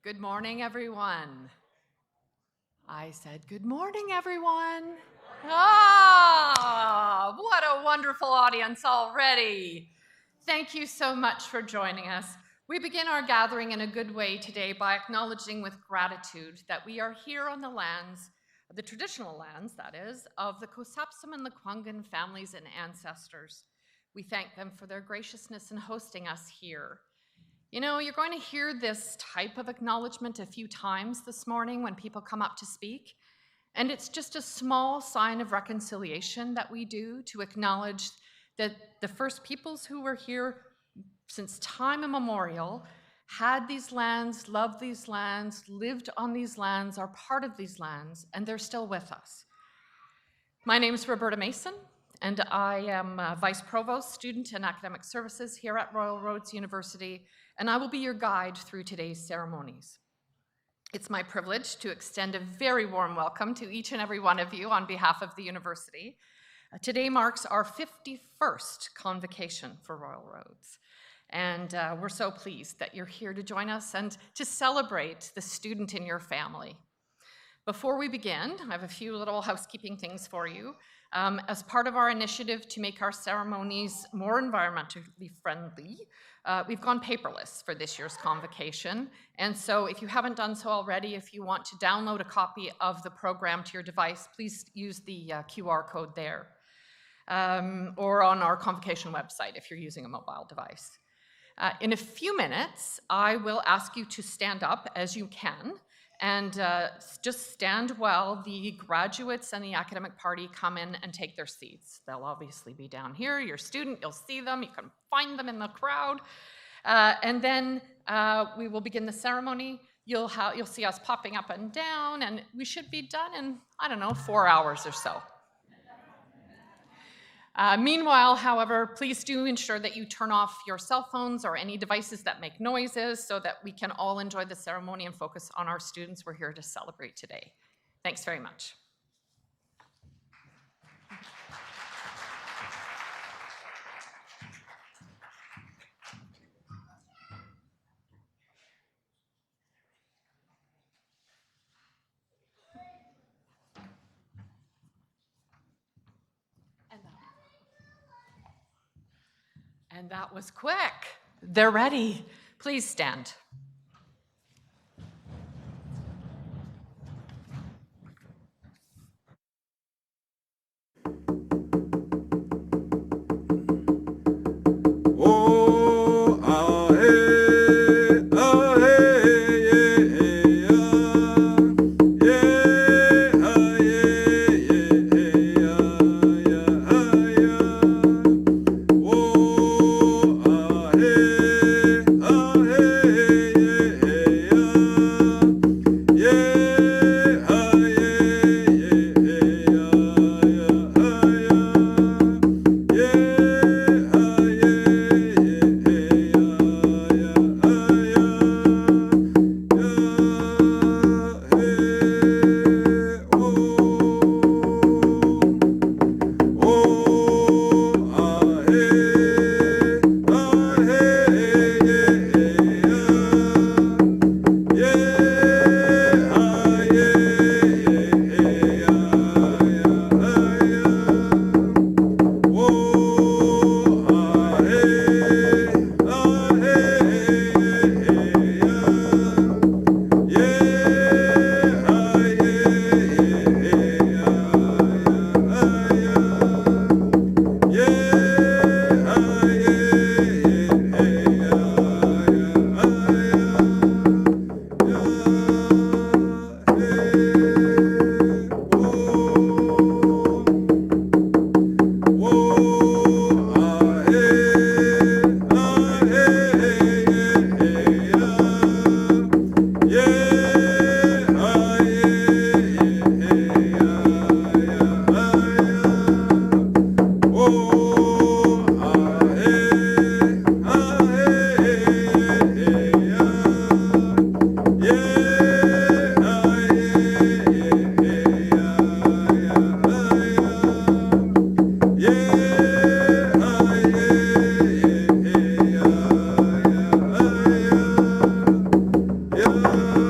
Good morning, everyone. I said, good morning, everyone. Ah, what a wonderful audience already. Thank you so much for joining us. We begin our gathering in a good way today by acknowledging with gratitude that we are here on the lands, the traditional lands, that is, of the Kosapsum and the Kwangan families and ancestors. We thank them for their graciousness in hosting us here. You know, you're going to hear this type of acknowledgement a few times this morning when people come up to speak, and it's just a small sign of reconciliation that we do to acknowledge that the first peoples who were here since time immemorial had these lands, loved these lands, lived on these lands, are part of these lands, and they're still with us. My name is Roberta Mason, and I am Vice Provost, Student and Academic Services here at Royal Roads University, and I will be your guide through today's ceremonies. It's my privilege to extend a very warm welcome to each and every one of you on behalf of the university. Today marks our 51st Convocation for Royal Roads, and we're so pleased that you're here to join us and to celebrate the student in your family. Before we begin, I have a few little housekeeping things for you. As part of our initiative to make our ceremonies more environmentally friendly, we've gone paperless for this year's convocation. And so if you haven't done so already, if you want to download a copy of the program to your device, please use the QR code there, or on our convocation website if you're using a mobile device. In a few minutes, I will ask you to stand up as you can, and just stand while the graduates and the academic party come in and take their seats. They'll obviously be down here. You're a student, you'll see them, you can find them in the crowd. And then we will begin the ceremony. You'll see us popping up and down, and we should be done in, 4 hours or so. Meanwhile, however, please do ensure that you turn off your cell phones or any devices that make noises so that we can all enjoy the ceremony and focus on our students we're here to celebrate today. Thanks very much. And that was quick. They're ready. Please stand. Yeah.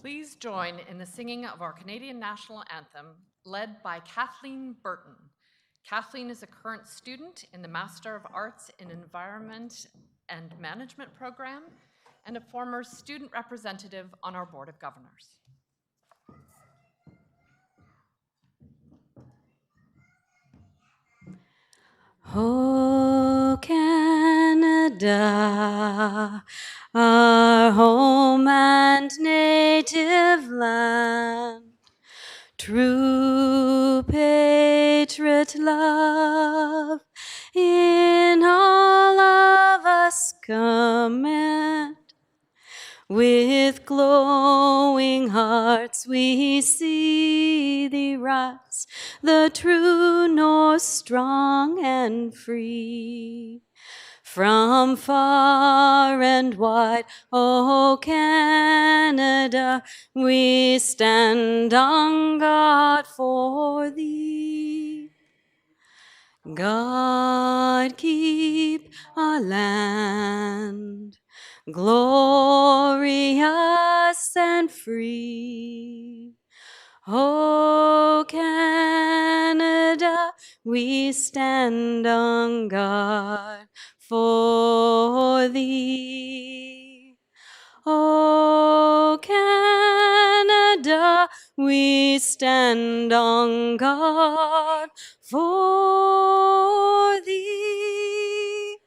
Please join in the singing of our Canadian National Anthem, led by Kathleen Burton. Kathleen is a current student in the Master of Arts in Environment and Management program and a former student representative on our Board of Governors. Oh, Canada, our home and native land, true patriot love in all of us command. With glowing hearts we see thee rise, the true North strong and free. From far and wide, O Canada, we stand on guard for thee. God keep our land glorious and free. O Canada, we stand on guard for thee. O Canada, we stand on guard for thee.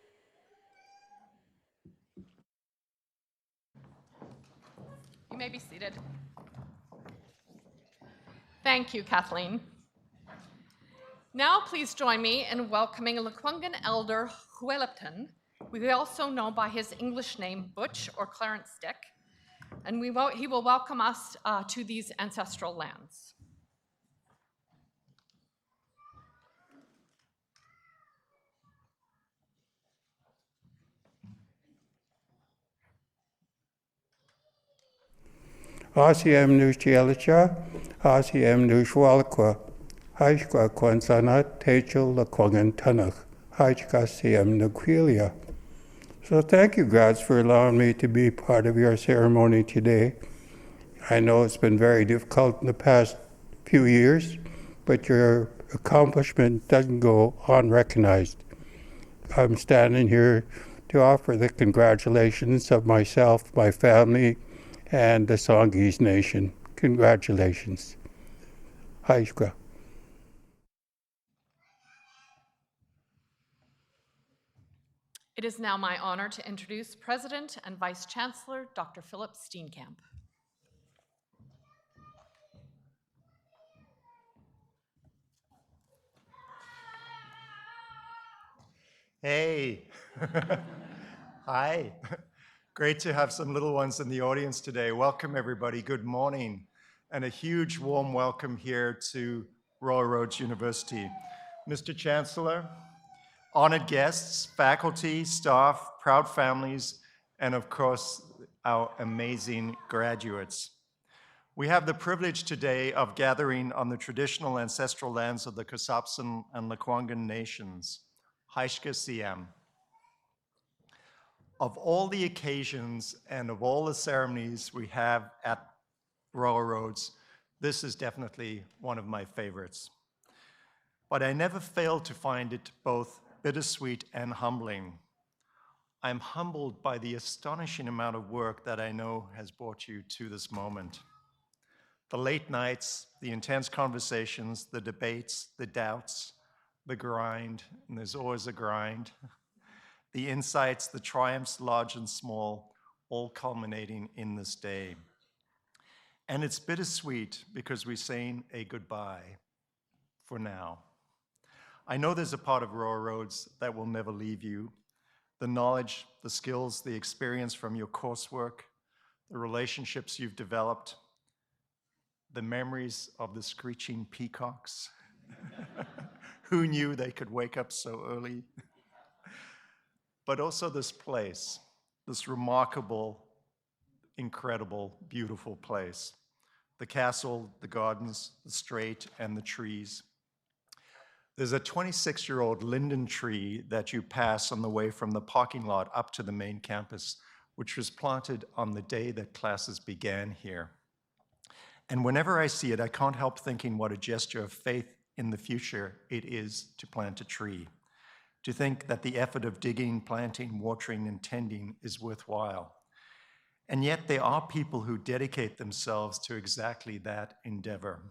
You may be seated. Thank you, Kathleen. Now please join me in welcoming Lekwungen elder Huelipton, we also know by his English name Butch or Clarence Stick, and he will welcome us to these ancestral lands. Asiem nu chielicha, asiem nu shwalqua, haishqa quansanat techel Lekwungen tanach, haishqa siem nuquilia. So thank you, gods, for allowing me to be part of your ceremony today. I know it's been very difficult in the past few years, but your accomplishment doesn't go unrecognized. I'm standing here to offer the congratulations of myself, my family, and the Songhees Nation. Congratulations. Haishka. It is now my honor to introduce President and Vice Chancellor Dr. Philip Steenkamp. Hey, hi. Great to have some little ones in the audience today. Welcome everybody, good morning. And a huge warm welcome here to Royal Roads University. Mr. Chancellor, honored guests, faculty, staff, proud families, and of course, our amazing graduates. We have the privilege today of gathering on the traditional ancestral lands of the Kusapsan and Lekwungen nations. Haishka Siem. Of all the occasions and of all the ceremonies we have at Royal Roads, this is definitely one of my favorites. But I never fail to find it both bittersweet and humbling. I'm humbled by the astonishing amount of work that I know has brought you to this moment. The late nights, the intense conversations, the debates, the doubts, the grind, and there's always a grind, the insights, the triumphs, large and small, all culminating in this day. And it's bittersweet because we're saying a goodbye for now. I know there's a part of Royal Roads that will never leave you. The knowledge, the skills, the experience from your coursework, the relationships you've developed, the memories of the screeching peacocks. Who knew they could wake up so early? But also this place, this remarkable, incredible, beautiful place. The castle, the gardens, the strait, and the trees. There's a 26-year-old linden tree that you pass on the way from the parking lot up to the main campus, which was planted on the day that classes began here. And whenever I see it, I can't help thinking what a gesture of faith in the future it is to plant a tree. To think that the effort of digging, planting, watering, and tending is worthwhile. And yet there are people who dedicate themselves to exactly that endeavor.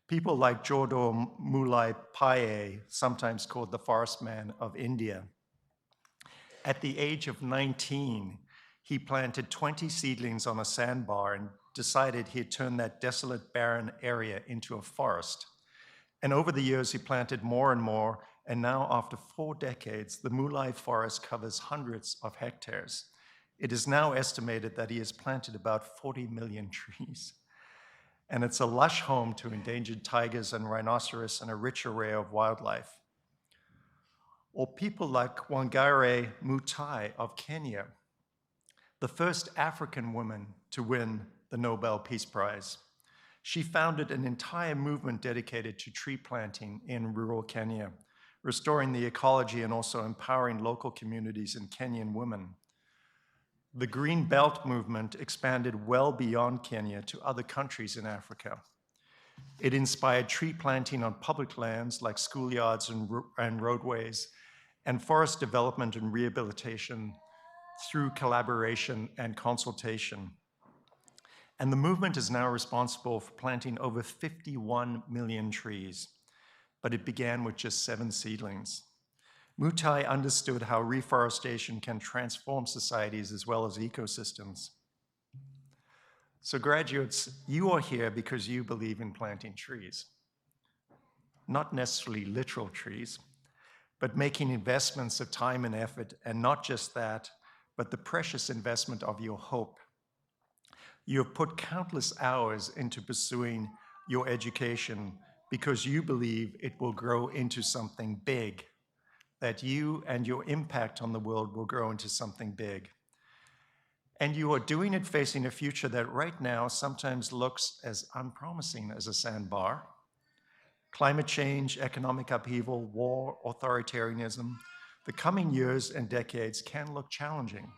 People like Jodor Mulai Paye, sometimes called the Forest Man of India. At the age of 19, he planted 20 seedlings on a sandbar and decided he'd turn that desolate, barren area into a forest. And over the years, he planted more and more, and now after 4 decades, the Mulai forest covers hundreds of hectares. It is now estimated that he has planted about 40 million trees. And it's a lush home to endangered tigers and rhinoceros and a rich array of wildlife. Or people like Wangari Maathai of Kenya, the first African woman to win the Nobel Peace Prize. She founded an entire movement dedicated to tree planting in rural Kenya, restoring the ecology and also empowering local communities and Kenyan women. The Green Belt movement expanded well beyond Kenya to other countries in Africa. It inspired tree planting on public lands like schoolyards and roadways, and forest development and rehabilitation through collaboration and consultation. And the movement is now responsible for planting over 51 million trees, but it began with just 7 seedlings. Maathai understood how reforestation can transform societies as well as ecosystems. So graduates, you are here because you believe in planting trees. Not necessarily literal trees, but making investments of time and effort, and not just that, but the precious investment of your hope. You have put countless hours into pursuing your education because you believe it will grow into something big, that you and your impact on the world will grow into something big. And you are doing it facing a future that right now sometimes looks as unpromising as a sandbar. Climate change, economic upheaval, war, authoritarianism, the coming years and decades can look challenging.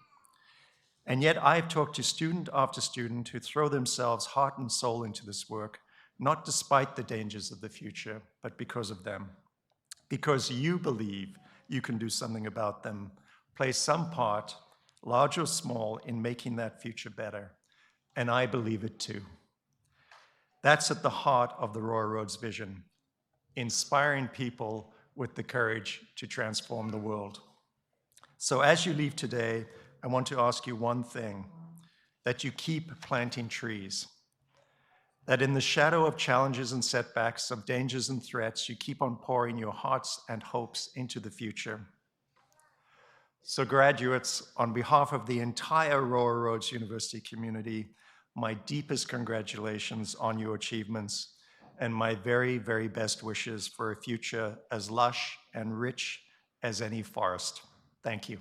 And yet I've talked to student after student who throw themselves heart and soul into this work, not despite the dangers of the future, but because of them. Because you believe you can do something about them, play some part, large or small, in making that future better. And I believe it too. That's at the heart of the Royal Roads vision, inspiring people with the courage to transform the world. So as you leave today, I want to ask you one thing, that you keep planting trees, that in the shadow of challenges and setbacks, of dangers and threats, you keep on pouring your hearts and hopes into the future. So graduates, on behalf of the entire Royal Roads University community, my deepest congratulations on your achievements and my very, very best wishes for a future as lush and rich as any forest. Thank you.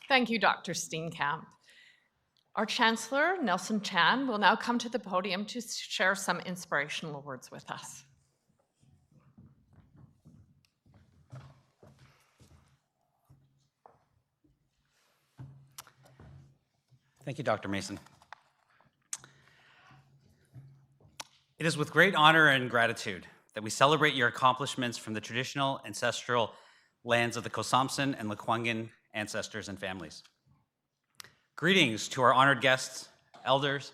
Thank you, Dr. Steenkamp. Our Chancellor, Nelson Chan, will now come to the podium to share some inspirational words with us. Thank you, Dr. Mason. It is with great honor and gratitude that we celebrate your accomplishments from the traditional ancestral lands of the Kosamson and Lekwungen ancestors and families. Greetings to our honored guests, elders,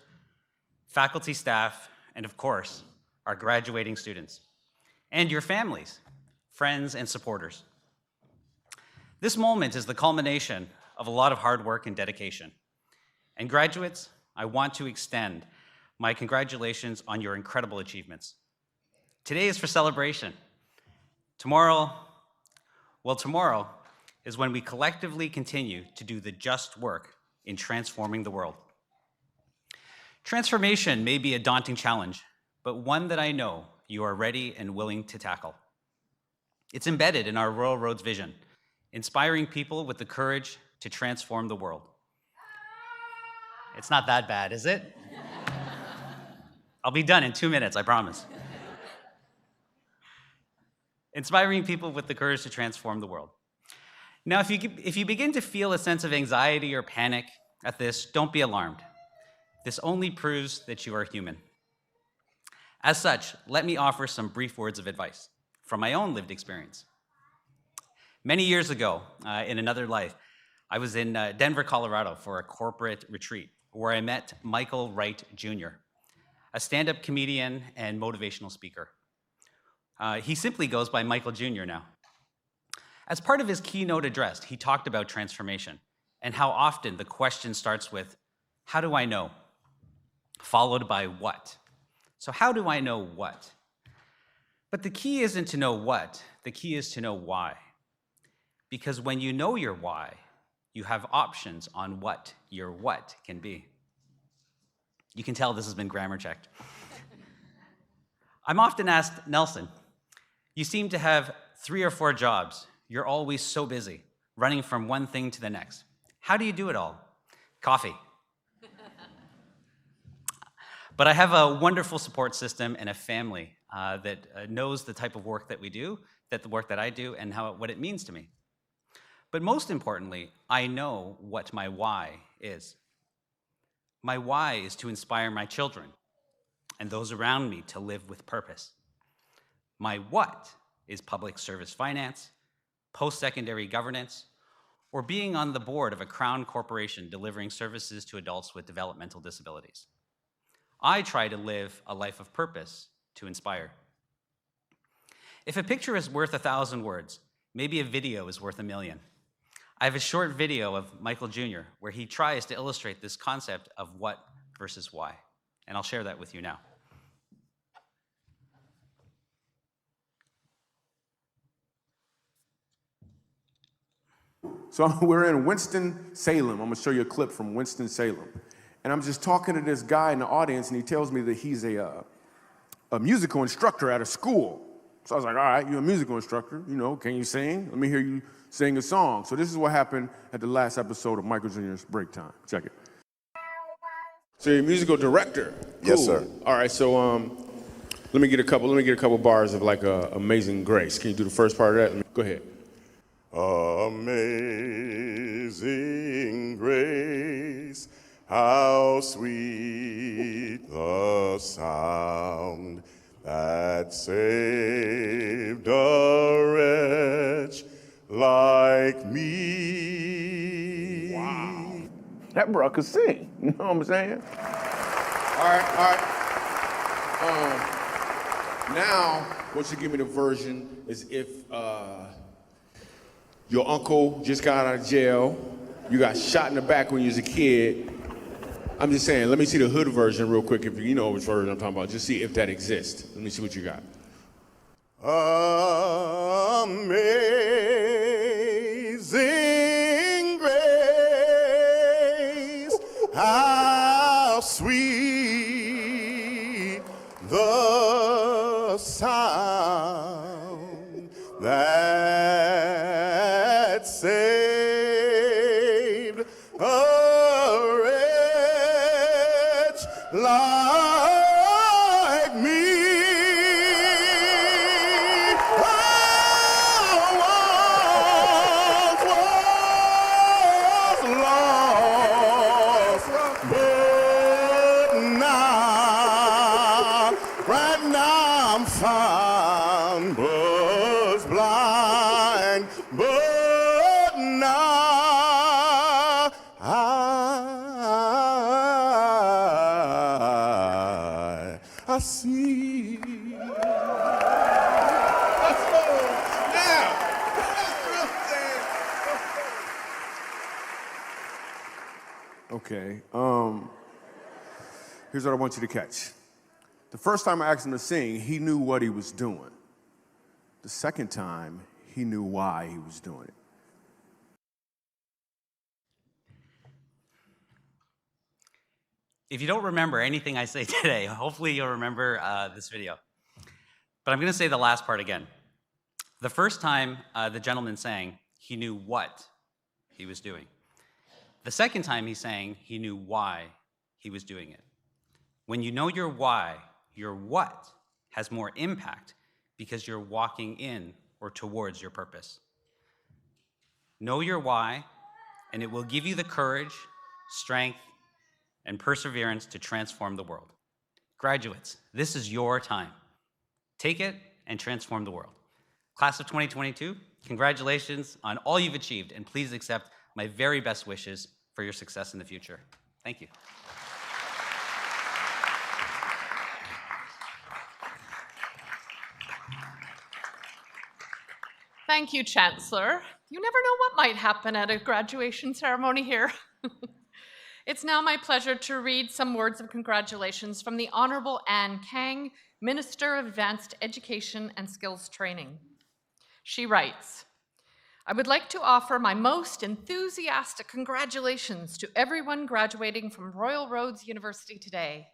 faculty, staff, and of course, our graduating students, and your families, friends, and supporters. This moment is the culmination of a lot of hard work and dedication. And graduates, I want to extend my congratulations on your incredible achievements. Today is for celebration. Tomorrow is when we collectively continue to do the just work in transforming the world. Transformation may be a daunting challenge, but one that I know you are ready and willing to tackle. It's embedded in our Royal Roads vision, inspiring people with the courage to transform the world. It's not that bad, is it? I'll be done in 2 minutes, I promise. Inspiring people with the courage to transform the world. Now, if you begin to feel a sense of anxiety or panic at this, don't be alarmed. This only proves that you are human. As such, let me offer some brief words of advice from my own lived experience. Many years ago, in another life, I was in Denver, Colorado for a corporate retreat where I met Michael Wright Jr., a stand-up comedian and motivational speaker. He simply goes by Michael Jr. now. As part of his keynote address, he talked about transformation and how often the question starts with, how do I know? Followed by what? So how do I know what? But the key isn't to know what, the key is to know why. Because when you know your why, you have options on what your what can be. You can tell this has been grammar checked. I'm often asked, Nelson, you seem to have 3 or 4 jobs. You're always so busy, running from one thing to the next. How do you do it all? Coffee. But I have a wonderful support system and a family that knows the type of work that we do, the work that I do, and what it means to me. But most importantly, I know what my why is. My why is to inspire my children and those around me to live with purpose. My what is public service finance, post-secondary governance, or being on the board of a crown corporation delivering services to adults with developmental disabilities. I try to live a life of purpose to inspire. If a picture is worth 1,000 words, maybe a video is worth 1,000,000. I have a short video of Michael Jr. where he tries to illustrate this concept of what versus why, and I'll share that with you now. So we're in Winston-Salem. I'm gonna show you a clip from Winston-Salem. And I'm just talking to this guy in the audience, and he tells me that he's a musical instructor at a school. So I was like, all right, you're a musical instructor, you know, can you sing? Let me hear you sing a song. So this is what happened at the last episode of Michael Jr.'s Break Time. Check it. So you're a musical director. Cool. Yes, sir. All right, so let me get a couple bars of like Amazing Grace. Can you do the first part of that? Go ahead. Amazing grace, how sweet the sound that saved a wretch like me. Wow. That bro could sing, you know what I'm saying? All right. Now, what you give me the version is if your uncle just got out of jail, you got shot in the back when you was a kid. I'm just saying, let me see the hood version real quick, if you know which version I'm talking about. Just see if that exists. Let me see what you got. Amazing grace, how sweet the sound that saved a wretch like me. I once was lost, but now, right now I'm found, was blind, but now I see. Let's go. Now. Okay. Here's what I want you to catch. The first time I asked him to sing, he knew what he was doing. The second time, he knew why he was doing it. If you don't remember anything I say today, hopefully you'll remember this video. But I'm going to say the last part again. The first time the gentleman sang, he knew what he was doing. The second time he sang, he knew why he was doing it. When you know your why, your what has more impact because you're walking in or towards your purpose. Know your why, and it will give you the courage, strength, and perseverance to transform the world. Graduates, this is your time. Take it and transform the world. Class of 2022, congratulations on all you've achieved, and please accept my very best wishes for your success in the future. Thank you. Thank you, Chancellor. You never know what might happen at a graduation ceremony here. It's now my pleasure to read some words of congratulations from the Honorable Anne Kang, Minister of Advanced Education and Skills Training. She writes, I would like to offer my most enthusiastic congratulations to everyone graduating from Royal Roads University today.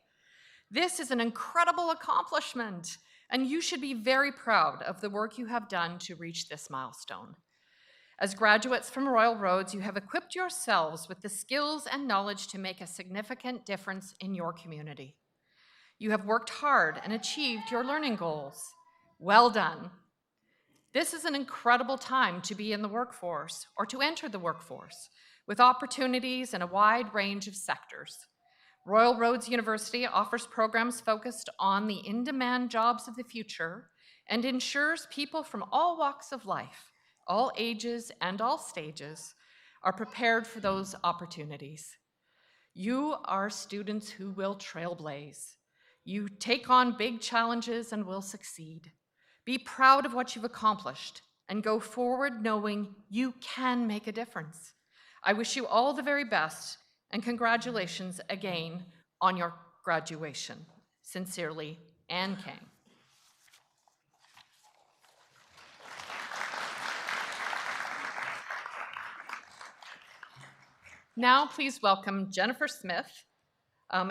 This is an incredible accomplishment, and you should be very proud of the work you have done to reach this milestone. As graduates from Royal Roads, you have equipped yourselves with the skills and knowledge to make a significant difference in your community. You have worked hard and achieved your learning goals. Well done. This is an incredible time to be in the workforce or to enter the workforce with opportunities in a wide range of sectors. Royal Roads University offers programs focused on the in-demand jobs of the future and ensures people from all walks of life, all ages and all stages, are prepared for those opportunities. You are students who will trailblaze. You take on big challenges and will succeed. Be proud of what you've accomplished and go forward knowing you can make a difference. I wish you all the very best and congratulations again on your graduation. Sincerely, Anne Kang. Now please welcome Jennifer Smith,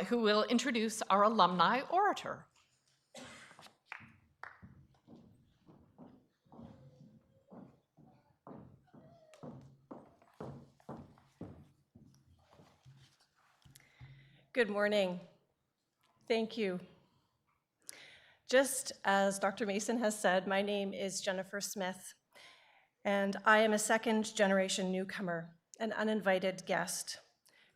who will introduce our alumni orator. Good morning. Thank you. Just as Dr. Mason has said, my name is Jennifer Smith, and I am a second-generation newcomer, an uninvited guest,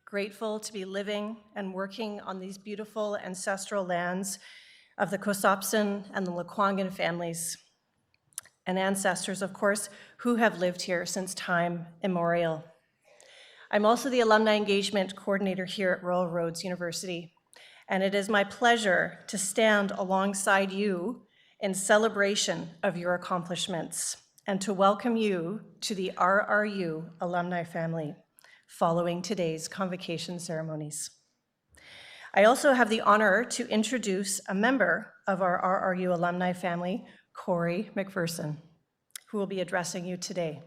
grateful to be living and working on these beautiful ancestral lands of the Kosopson and the Lekwungen families, and ancestors, of course, who have lived here since time immemorial. I'm also the Alumni Engagement Coordinator here at Royal Roads University, and it is my pleasure to stand alongside you in celebration of your accomplishments and to welcome you to the RRU alumni family following today's convocation ceremonies. I also have the honor to introduce a member of our RRU alumni family, Corey McPherson, who will be addressing you today.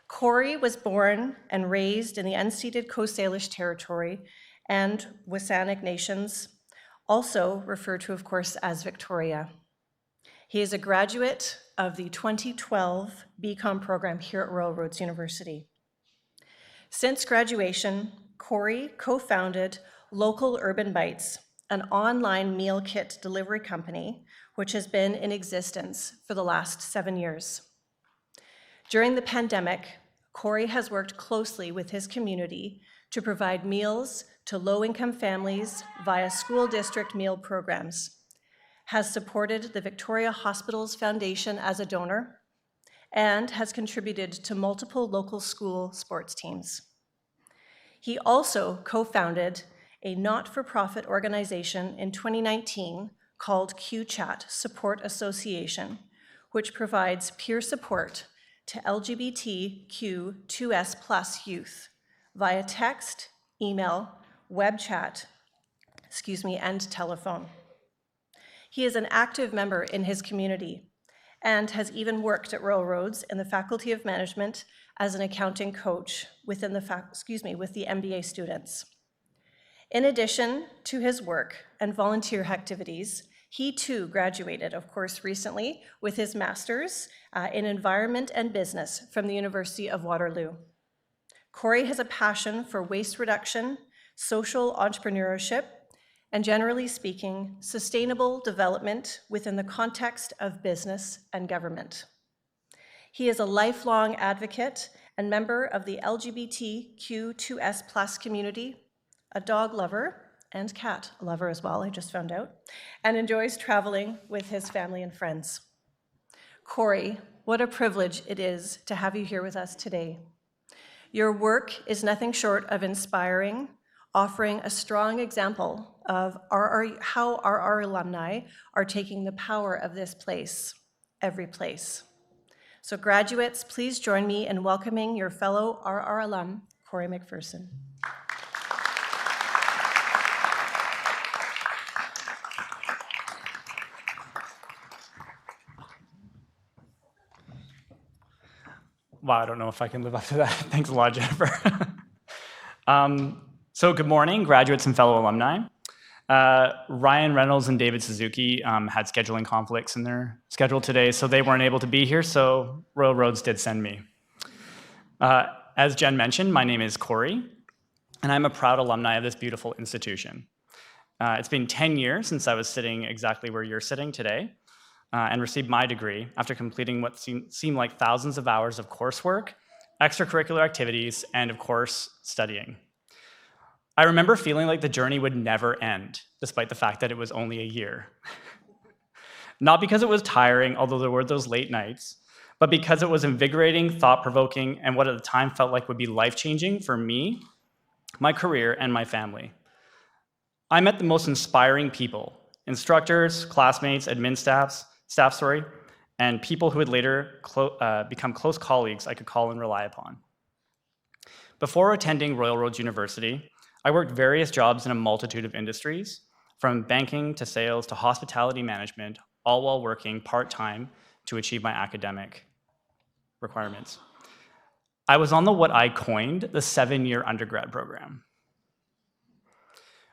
Corey was born and raised in the unceded Coast Salish territory and WSÁNEĆ nations, also referred to, of course, as Victoria. He is a graduate of the 2012 BCom program here at Royal Roads University. Since graduation, Corey co-founded Local Urban Bites, an online meal kit delivery company, which has been in existence for the last 7 years. During the pandemic, Corey has worked closely with his community to provide meals to low-income families via school district meal programs, has supported the Victoria Hospitals Foundation as a donor, and has contributed to multiple local school sports teams. He also co-founded a not-for-profit organization in 2019 called QChat Support Association, which provides peer support to LGBTQ2S+ youth via text, email, web chat, and telephone. He is an active member in his community and has even worked at Royal Roads in the Faculty of Management as an accounting coach within the with the MBA students. In addition to his work and volunteer activities, he too graduated, of course, recently with his master's in environment and business from the University of Waterloo. Corey has a passion for waste reduction, social entrepreneurship, and generally speaking, sustainable development within the context of business and government. He is a lifelong advocate and member of the LGBTQ2S+ community, a dog lover and cat lover as well, I just found out, and enjoys traveling with his family and friends. Corey, what a privilege it is to have you here with us today. Your work is nothing short of inspiring, offering a strong example of how RR alumni are taking the power of this place, every place. So graduates, please join me in welcoming your fellow RR alum, Corey McPherson. Wow, I don't know if I can live up to that. Thanks a lot, Jennifer. So good morning, graduates and fellow alumni. Ryan Reynolds and David Suzuki had scheduling conflicts in their schedule today, so they weren't able to be here, so Royal Roads did send me. As Jen mentioned, my name is Corey, and I'm a proud alumni of this beautiful institution. It's been 10 years since I was sitting exactly where you're sitting today, and received my degree after completing what seemed like thousands of hours of coursework, extracurricular activities, and of course, studying. I remember feeling like the journey would never end, despite the fact that it was only a year. Not because it was tiring, although there were those late nights, but because it was invigorating, thought-provoking, and what at the time felt like would be life-changing for me, my career, and my family. I met the most inspiring people, instructors, classmates, admin staff, and people who would later become close colleagues I could call and rely upon. Before attending Royal Roads University, I worked various jobs in a multitude of industries, from banking to sales to hospitality management, all while working part-time to achieve my academic requirements. I was on what I coined the 7-year undergrad program.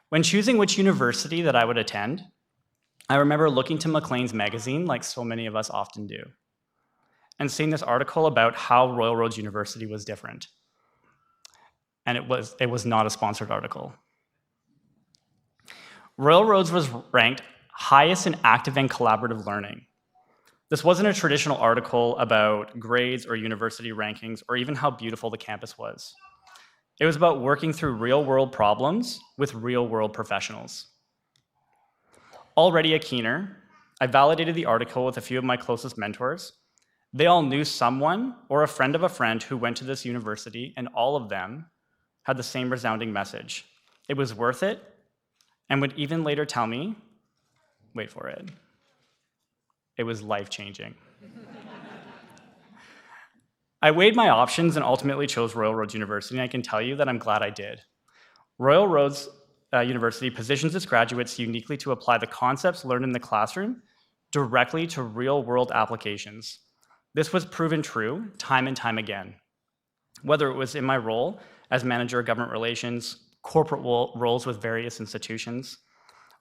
When choosing which university that I would attend, I remember looking to Maclean's magazine, like so many of us often do, and seeing this article about how Royal Roads University was different. And it was not a sponsored article. Royal Roads was ranked highest in active and collaborative learning. This wasn't a traditional article about grades or university rankings or even how beautiful the campus was. It was about working through real-world problems with real-world professionals. Already a keener, I validated the article with a few of my closest mentors. They all knew someone or a friend of a friend who went to this university, and all of them had the same resounding message. It was worth it, and would even later tell me, wait for it, it was life-changing. I weighed my options and ultimately chose Royal Roads University, and I can tell you that I'm glad I did. Royal Roads University positions its graduates uniquely to apply the concepts learned in the classroom directly to real-world applications. This was proven true time and time again, whether it was in my role as manager of government relations, corporate roles with various institutions,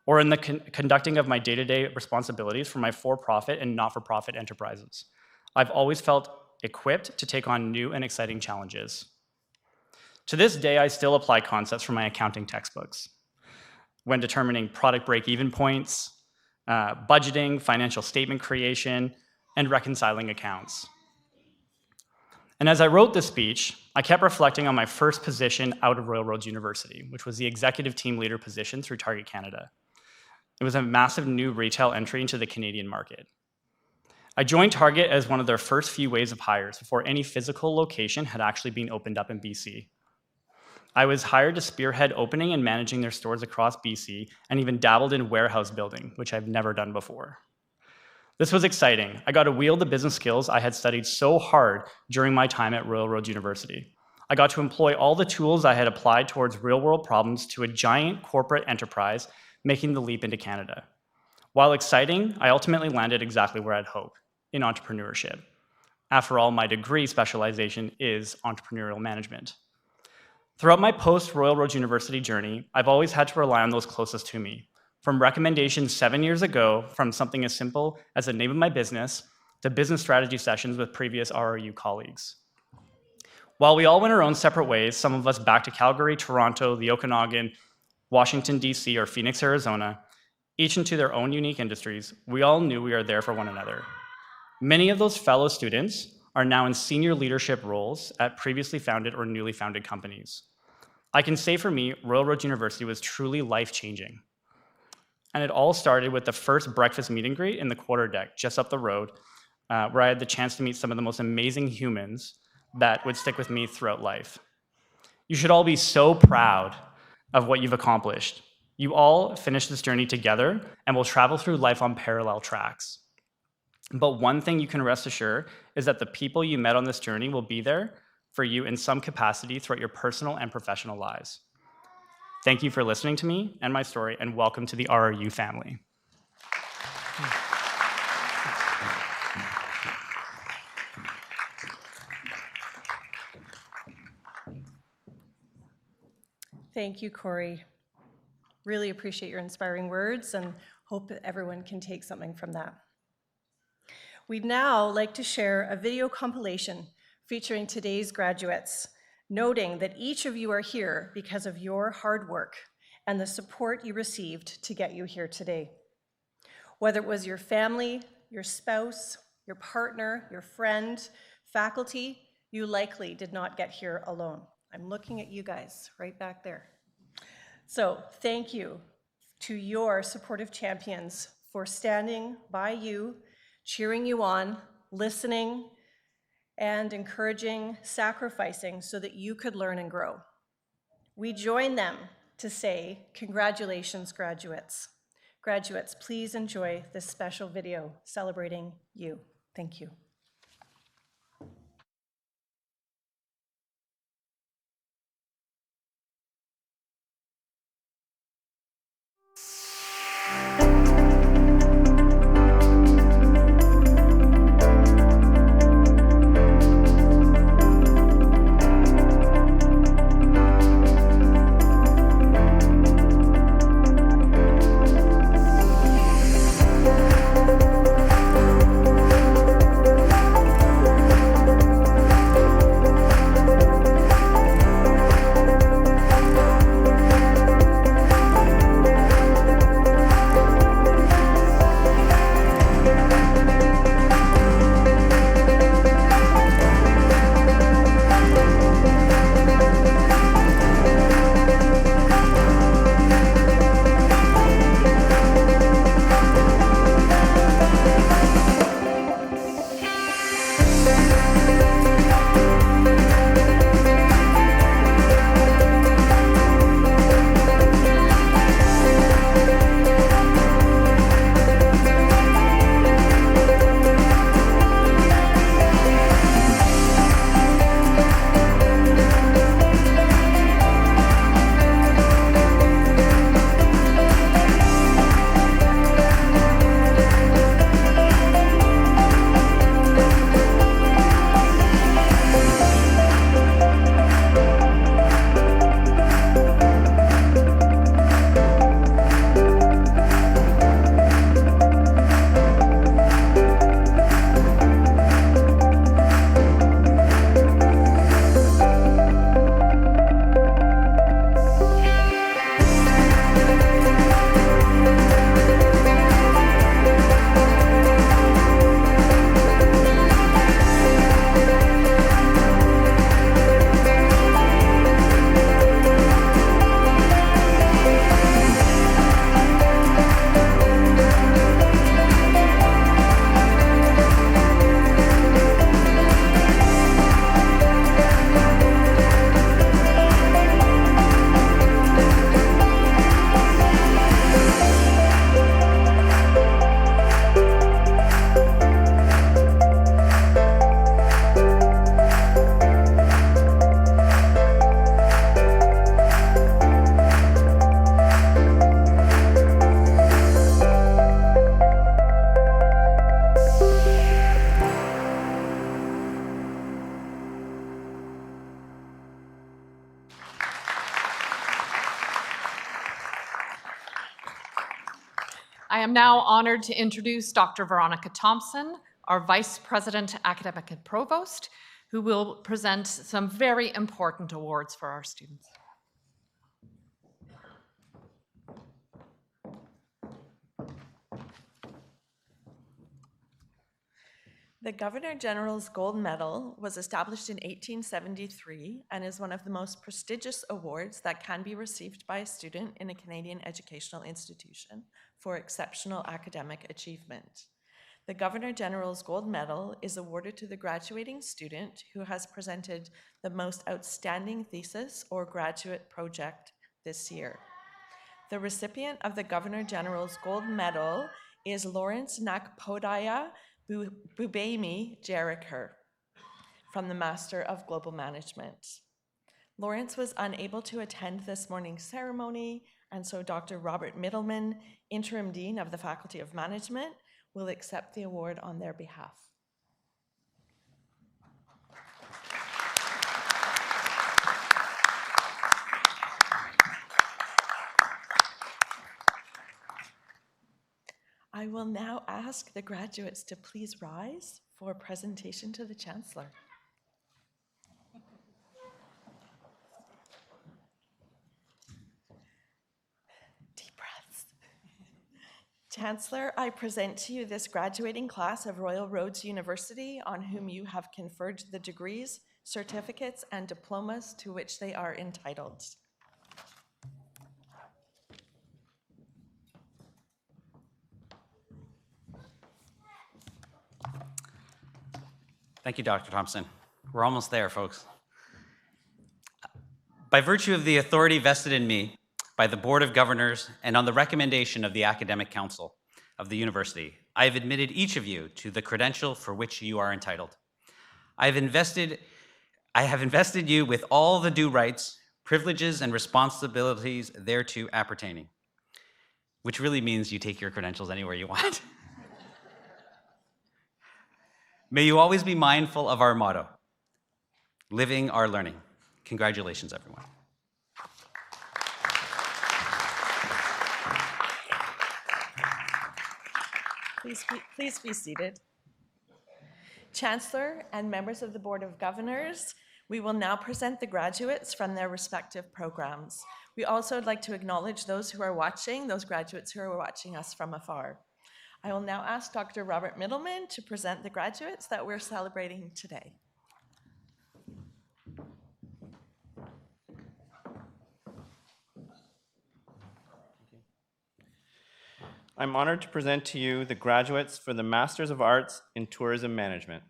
or in the conducting of my day-to-day responsibilities for my for-profit and not-for-profit enterprises. I've always felt equipped to take on new and exciting challenges. To this day, I still apply concepts from my accounting textbooks when determining product break-even points, budgeting, financial statement creation, and reconciling accounts. And as I wrote this speech, I kept reflecting on my first position out of Royal Roads University, which was the executive team leader position through Target Canada. It was a massive new retail entry into the Canadian market. I joined Target as one of their first few waves of hires before any physical location had actually been opened up in BC. I was hired to spearhead opening and managing their stores across BC and even dabbled in warehouse building, which I've never done before. This was exciting. I got to wield the business skills I had studied so hard during my time at Royal Roads University. I got to employ all the tools I had applied towards real-world problems to a giant corporate enterprise making the leap into Canada. While exciting, I ultimately landed exactly where I'd hoped, in entrepreneurship. After all, my degree specialization is entrepreneurial management. Throughout my post-Royal Roads University journey, I've always had to rely on those closest to me, from recommendations 7 years ago from something as simple as the name of my business to business strategy sessions with previous RRU colleagues. While we all went our own separate ways, some of us back to Calgary, Toronto, the Okanagan, Washington, D.C., or Phoenix, Arizona, each into their own unique industries, we all knew we were there for one another. Many of those fellow students are now in senior leadership roles at previously founded or newly founded companies. I can say for me, Royal Roads University was truly life-changing. And it all started with the first breakfast meet and greet in the quarterdeck just up the road, where I had the chance to meet some of the most amazing humans that would stick with me throughout life. You should all be so proud of what you've accomplished. You all finished this journey together and will travel through life on parallel tracks. But one thing you can rest assured is that the people you met on this journey will be there for you in some capacity throughout your personal and professional lives. Thank you for listening to me and my story, and welcome to the RRU family. Thank you, Corey. Really appreciate your inspiring words and hope that everyone can take something from that. We'd now like to share a video compilation featuring today's graduates, noting that each of you are here because of your hard work and the support you received to get you here today. Whether it was your family, your spouse, your partner, your friend, faculty, you likely did not get here alone. I'm looking at you guys right back there. So thank you to your supportive champions for standing by you, cheering you on, listening, and encouraging, sacrificing so that you could learn and grow. We join them to say, congratulations, graduates. Graduates, please enjoy this special video celebrating you. Thank you. I am now honored to introduce Dr. Veronica Thompson, our Vice President, Academic and Provost, who will present some very important awards for our students. The Governor General's Gold Medal was established in 1873 and is one of the most prestigious awards that can be received by a student in a Canadian educational institution for exceptional academic achievement. The Governor General's Gold Medal is awarded to the graduating student who has presented the most outstanding thesis or graduate project this year. The recipient of the Governor General's Gold Medal is Lawrence Nakpodaya Bubemi Jericher from the Master of Global Management. Lawrence was unable to attend this morning's ceremony, and so Dr. Robert Middleman, Interim Dean of the Faculty of Management, will accept the award on their behalf. I will now ask the graduates to please rise for a presentation to the Chancellor. Deep breaths. Chancellor, I present to you this graduating class of Royal Roads University on whom you have conferred the degrees, certificates, and diplomas to which they are entitled. Thank you, Dr. Thompson. We're almost there, folks. By virtue of the authority vested in me by the Board of Governors and on the recommendation of the Academic Council of the University, I have admitted each of you to the credential for which you are entitled. I have invested you with all the due rights, privileges, and responsibilities thereto appertaining, which really means you take your credentials anywhere you want. May you always be mindful of our motto, living our learning. Congratulations, everyone. Please be seated. Chancellor and members of the Board of Governors, we will now present the graduates from their respective programs. We also would like to acknowledge those who are watching, those graduates who are watching us from afar. I will now ask Dr. Robert Middleman to present the graduates that we're celebrating today. I'm honored to present to you the graduates for the Masters of Arts in Tourism Management.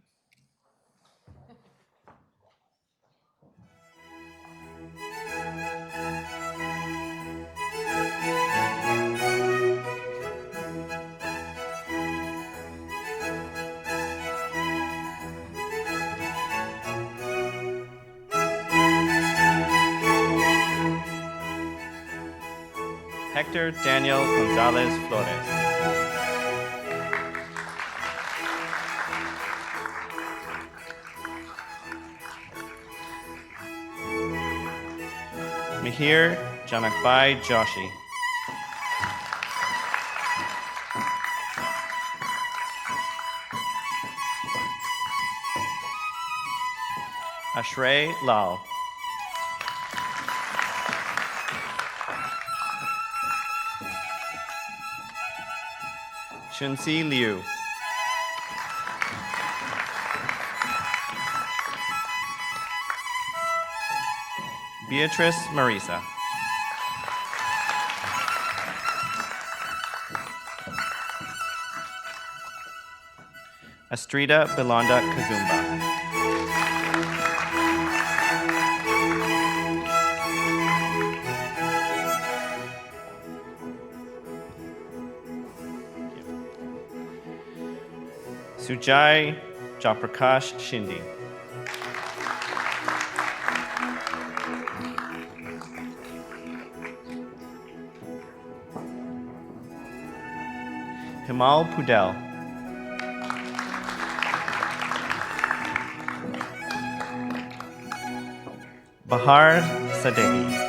Hector Daniel Gonzalez Flores. Mihir Janakbai Joshi. Ashray Lal. Chunsi Liu. Beatrice Marisa. Astrida Belonda Kazumba. Sujai Japrakash Shindi. Himal Pudel. Bahar Sadeghi.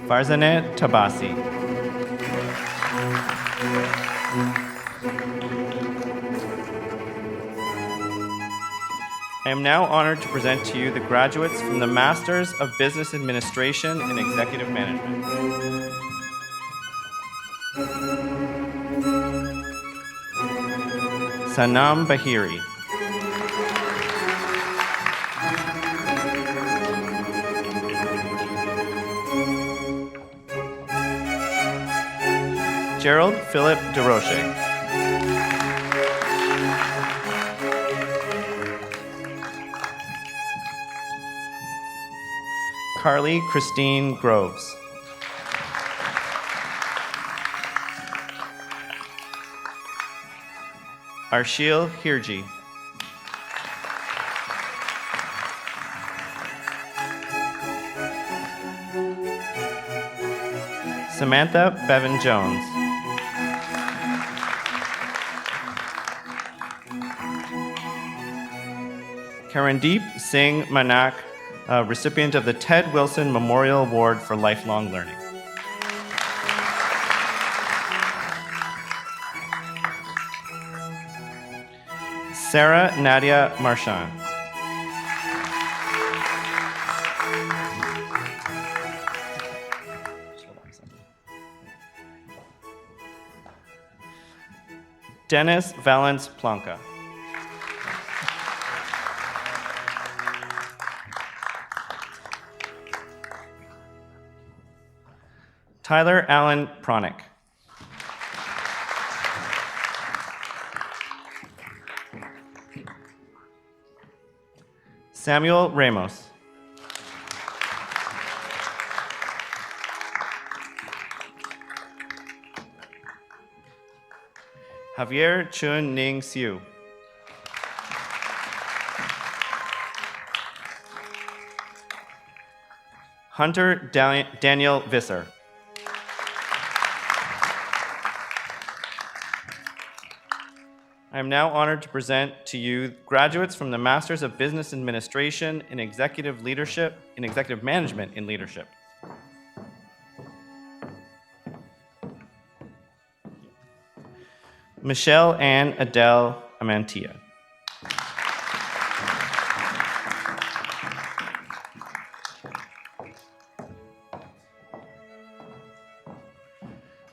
Farzanet Tabasi. I am now honored to present to you the graduates from the Masters of Business Administration and Executive Management. Sanam Bahiri. Gerald Philip DeRoche. Carly Christine Groves. Arshil Hirji. Samantha Bevan Jones. Karandeep Singh Manak, recipient of the Ted Wilson Memorial Award for Lifelong Learning. Sarah Nadia Marchand. Dennis Valence Planca. Tyler Allen Pronick. Samuel Ramos. Javier Chun Ning Siu. Hunter Daniel Visser. I am now honored to present to you graduates from the Masters of Business Administration in Executive Management in Leadership. Michelle Ann Adele Amantia.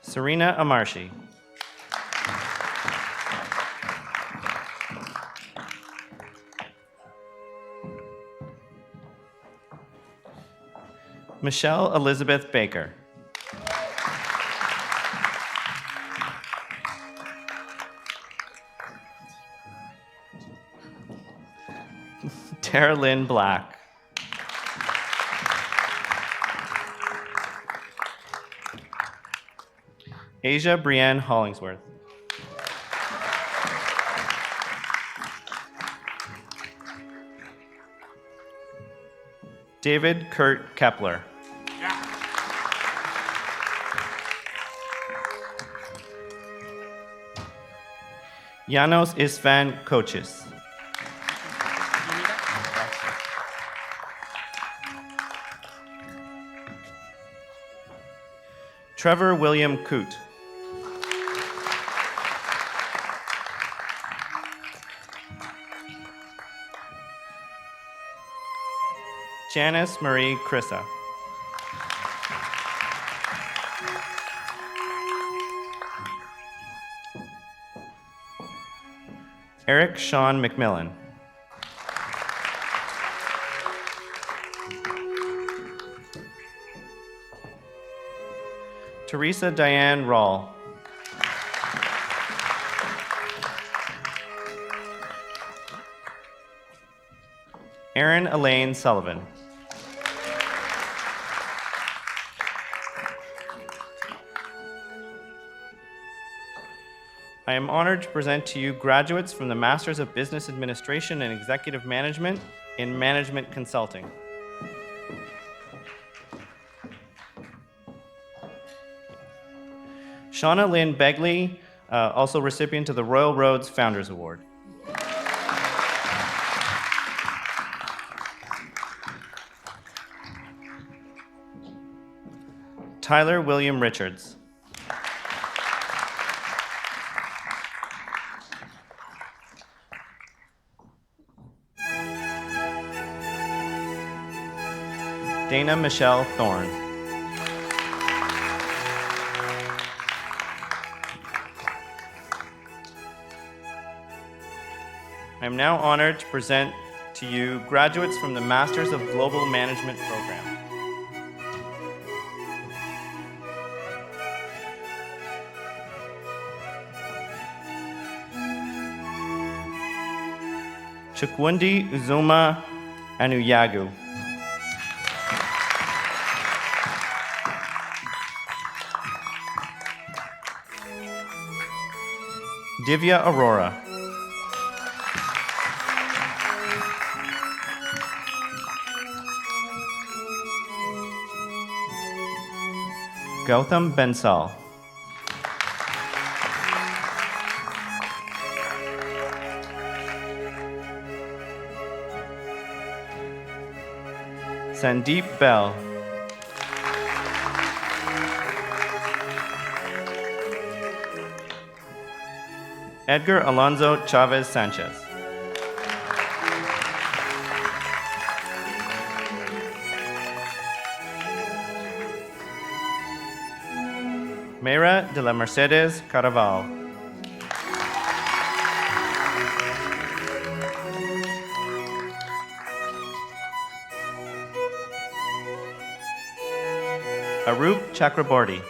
Serena Amarshi. Michelle Elizabeth Baker. Tara Lynn Black. Asia Brienne Hollingsworth. David Kurt Kepler. Janos Isvan Kochis. Trevor William Coote. Janice Marie Crissa. Eric Sean McMillan. Teresa Diane Rawl. Erin Elaine Sullivan. I am honored to present to you graduates from the Masters of Business Administration and Executive Management in Management Consulting. Shauna Lynn Begley, also recipient of the Royal Roads Founders Award. Tyler William Richards. Dana Michelle Thorne. am now honored to present to you graduates from the Masters of Global Management program. Chukwundi Uzuma Anuyagu. Divya Aurora. Gautam Bensal. Sandeep Bell. Edgar Alonso Chavez Sanchez. Mayra de la Mercedes Caraval. Arup Chakraborty.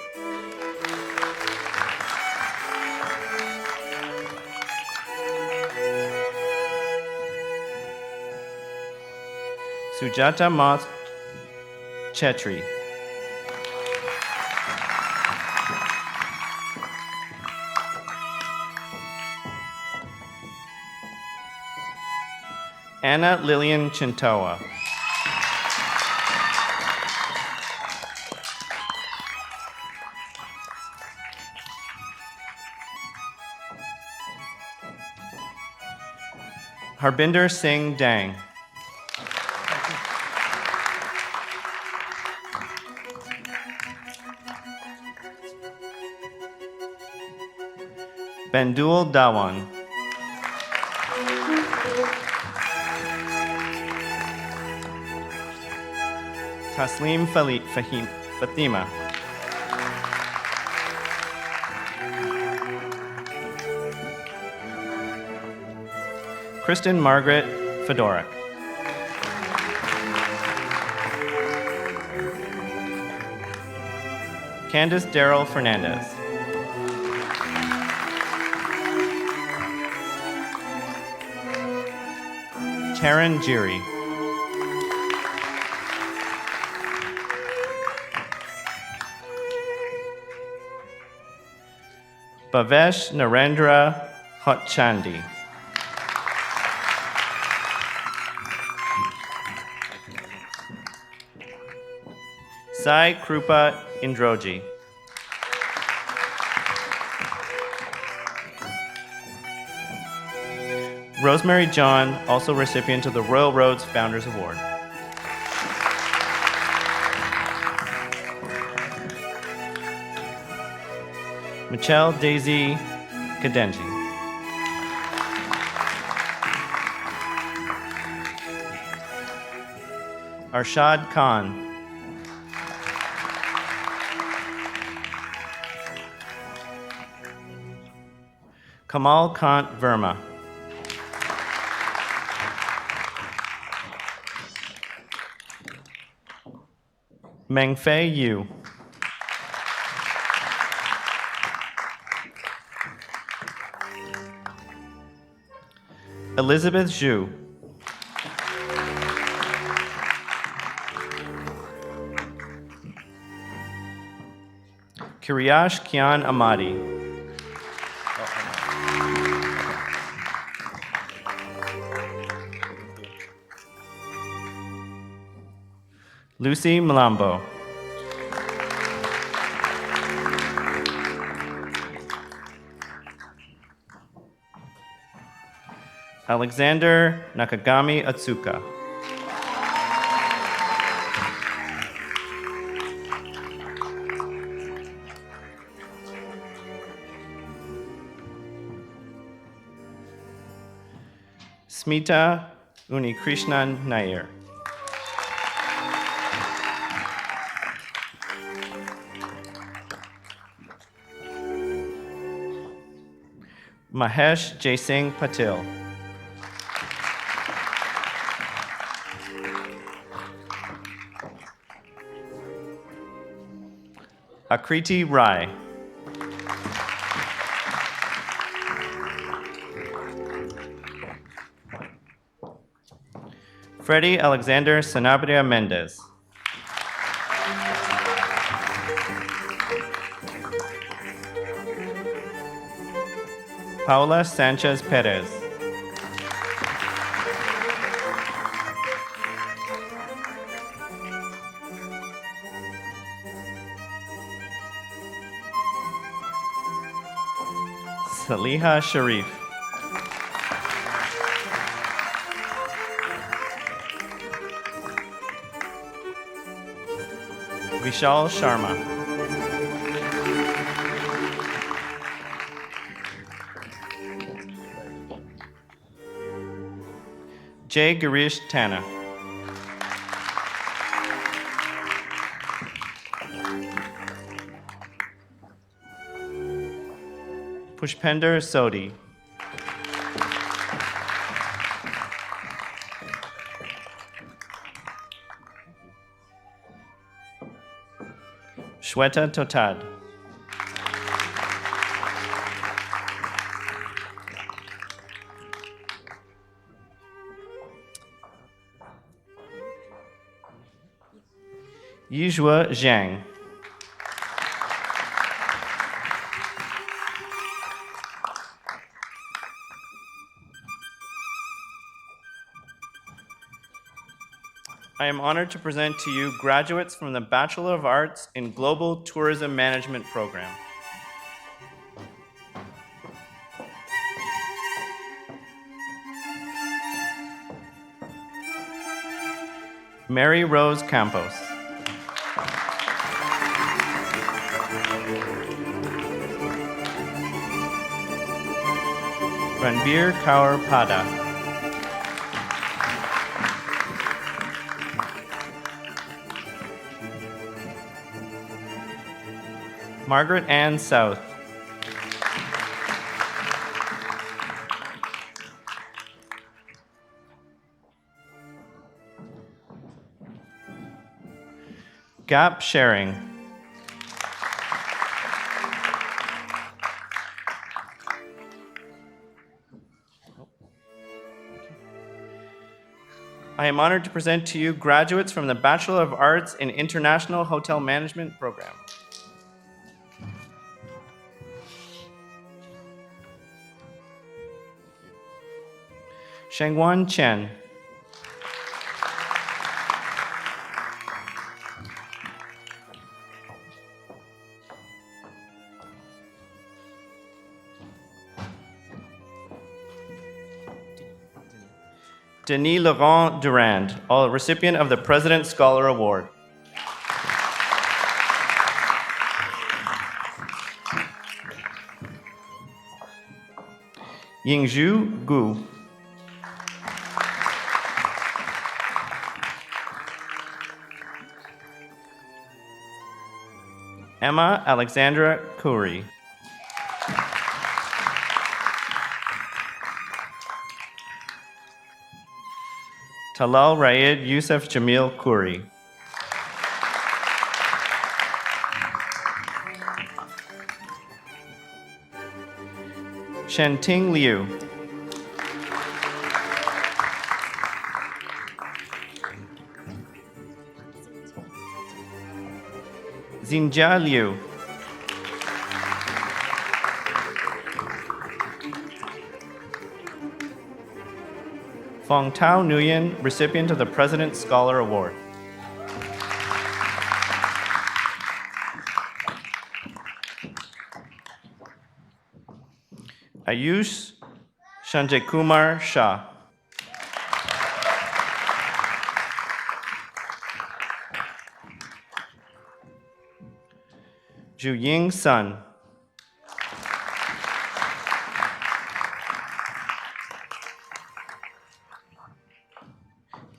Sujata Moth Chetri. Anna Lillian Chintawa. Harbinder Singh Dang. Bandul Dawan. Taslim Fatima. Kristen Margaret Fedorak. Candace Darrell Fernandez. Taryn Giri. Bhavesh Narendra Hotchandi. Sai Krupa Indroji. Rosemary John, also recipient of the Royal Roads Founders Award. Michelle Daisy Kadenji. Arshad Khan. Kamal Kant Verma. Mengfei Yu. Elizabeth Zhu. Kiriash Kian Amadi. Lucy Malambo. Alexander Nakagami Atsuka. Smita Unikrishnan Nair. Mahesh Jaisingh Patil. Akriti Rai. Freddie Alexander Sanabria Mendez. Paula Sanchez Perez. Saliha Sharif. Vishal Sharma. Jay Girish Tana. Pushpender Sodhi. Shweta Totad. Yizhua Zhang. I am honored to present to you graduates from the Bachelor of Arts in Global Tourism Management program. Mary Rose Campos. Ranbir Kaur Pada. Margaret Ann South. Gap Sharing. I am honored to present to you graduates from the Bachelor of Arts in International Hotel Management program. Shengwan Chen. Denis Laurent Durand, a recipient of the President Scholar Award. Yingzhu Gu. Emma Alexandra Khoury. Talal Raid Yusuf Jamil Khoury. Shanting Liu. Xinjia Liu. Fong Tao Nguyen, recipient of the President Scholar Award. Ayush Sanjay Kumar Shah. Zhu Ying Sun.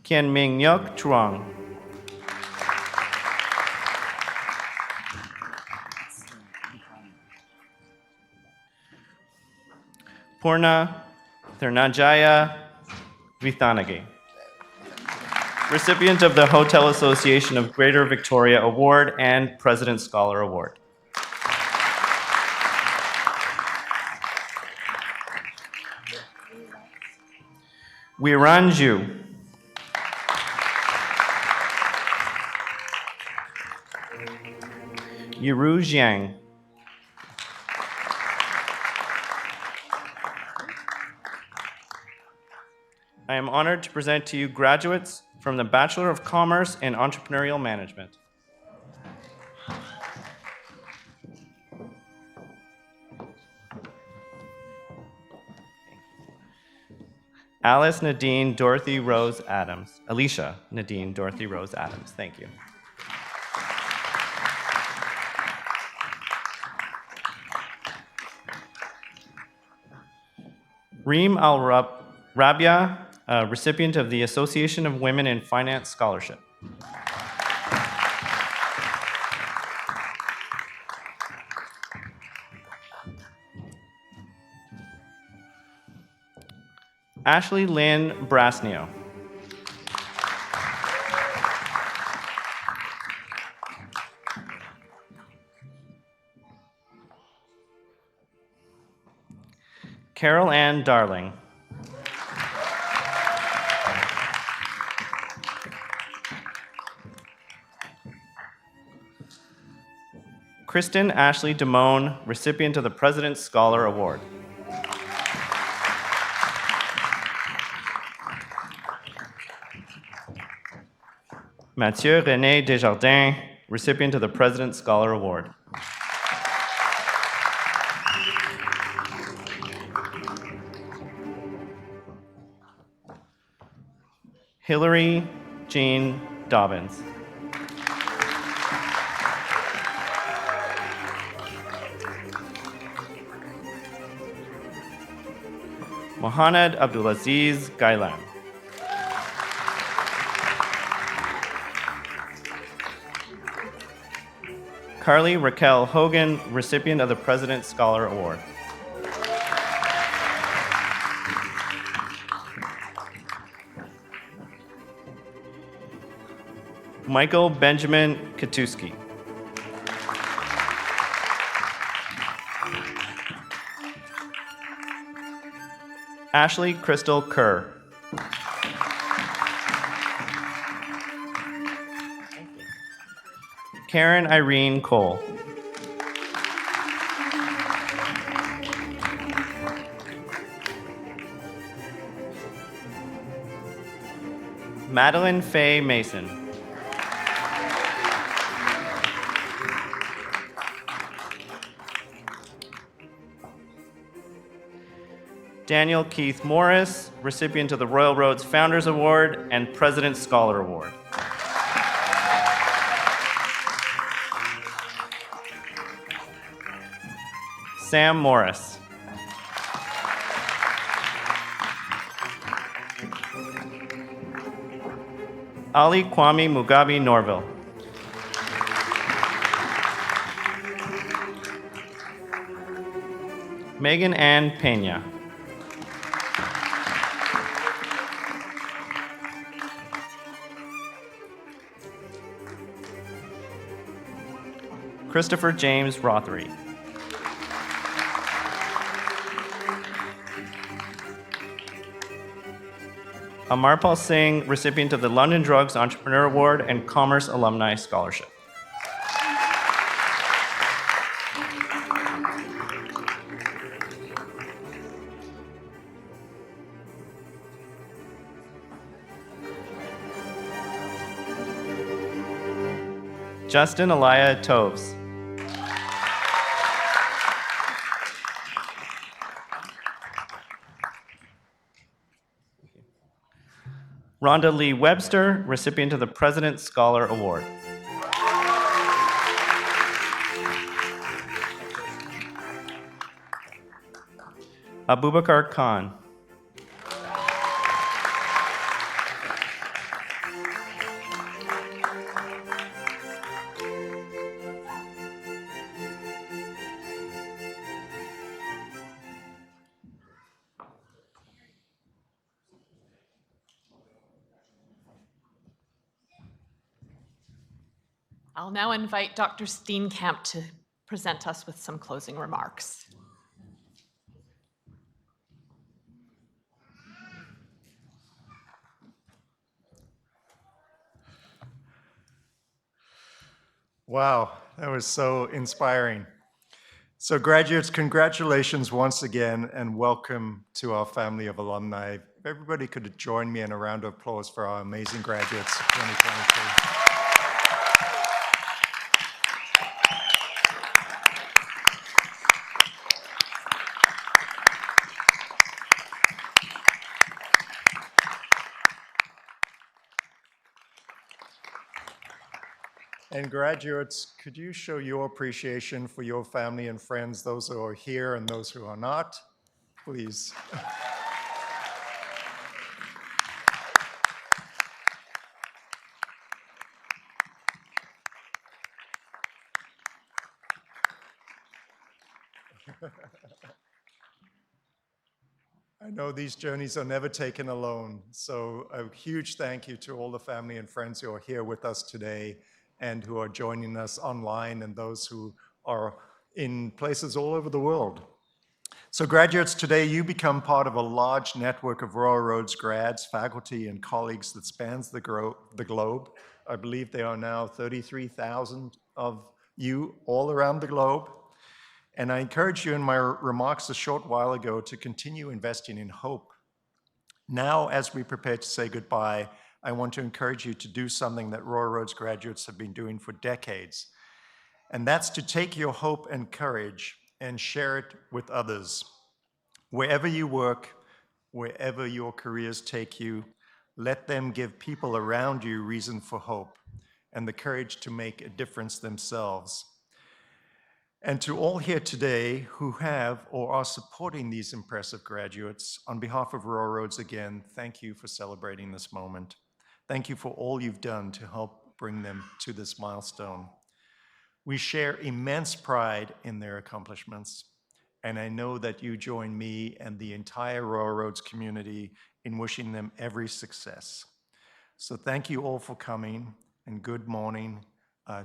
Kian Ming Nyok Truong. Purna Thernajaya Vithanagi, recipient of the Hotel Association of Greater Victoria Award and President Scholar Award. Wiranju. Yiru Jiang. I am honored to present to you graduates from the Bachelor of Commerce in Entrepreneurial Management. Alice Nadine Dorothy Rose Adams. Alicia Nadine Dorothy Rose Adams. Thank you. Reem Al-Rabia, recipient of the Association of Women in Finance Scholarship. Ashley Lynn Brasnio. Carol Ann Darling. Kristen Ashley Damone, recipient of the President's Scholar Award. Mathieu René Desjardins, recipient of the President's Scholar Award. Hillary Jean Dobbins. Mohamed Abdulaziz Gailan. Carly Raquel Hogan, recipient of the President's Scholar Award. Michael Benjamin Katuski. Ashley Crystal Kerr. Karen Irene Cole. Madeline Faye Mason. Daniel Keith Morris, recipient of the Royal Roads Founders Award and President's Scholar Award. Sam Morris. Ali Kwame Mugabe Norville. Megan Ann Pena. Christopher James Rothery. Amarpal Singh, recipient of the London Drugs Entrepreneur Award and Commerce Alumni Scholarship. Justin Elia Toves. Rhonda Lee Webster, recipient of the President's Scholar Award. Abubakar Khan. I'll now invite Dr. Steenkamp to present us with some closing remarks. Wow, that was so inspiring. So graduates, congratulations once again and welcome to our family of alumni. If everybody could join me in a round of applause for our amazing graduates of 2022. And graduates, could you show your appreciation for your family and friends, those who are here and those who are not, please? I know these journeys are never taken alone, so a huge thank you to all the family and friends who are here with us today and who are joining us online and those who are in places all over the world. So graduates, today you become part of a large network of Royal Roads grads, faculty, and colleagues that spans the globe. I believe there are now 33,000 of you all around the globe. And I encourage you in my remarks a short while ago to continue investing in hope. Now, as we prepare to say goodbye, I want to encourage you to do something that Royal Roads graduates have been doing for decades. And that's to take your hope and courage and share it with others. Wherever you work, wherever your careers take you, let them give people around you reason for hope and the courage to make a difference themselves. And to all here today who have or are supporting these impressive graduates, on behalf of Royal Roads again, thank you for celebrating this moment. Thank you for all you've done to help bring them to this milestone. We share immense pride in their accomplishments, and I know that you join me and the entire Royal Roads community in wishing them every success. So thank you all for coming, and good morning.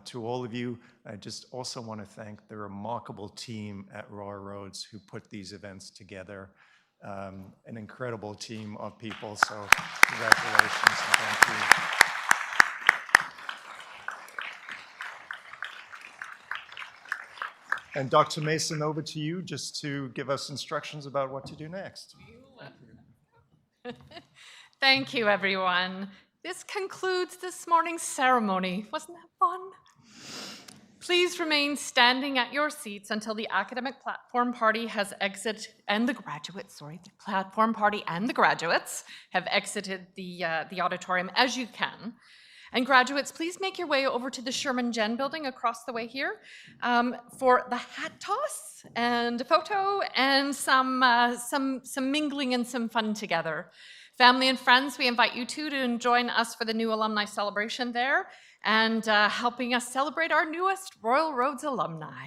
To all of you, I just also want to thank the remarkable team at Royal Roads who put these events together. An incredible team of people, so congratulations and thank you. And Dr. Mason, over to you just to give us instructions about what to do next. Thank you, everyone. This concludes this morning's ceremony. Wasn't that fun? Please remain standing at your seats until the academic platform party has exited, and the graduates, the platform party and the graduates have exited the auditorium as you can. And graduates, please make your way over to the Sherman Gen building across the way here for the hat toss and a photo and some mingling and some fun together. Family and friends, we invite you to join us for the new alumni celebration there and helping us celebrate our newest Royal Roads alumni.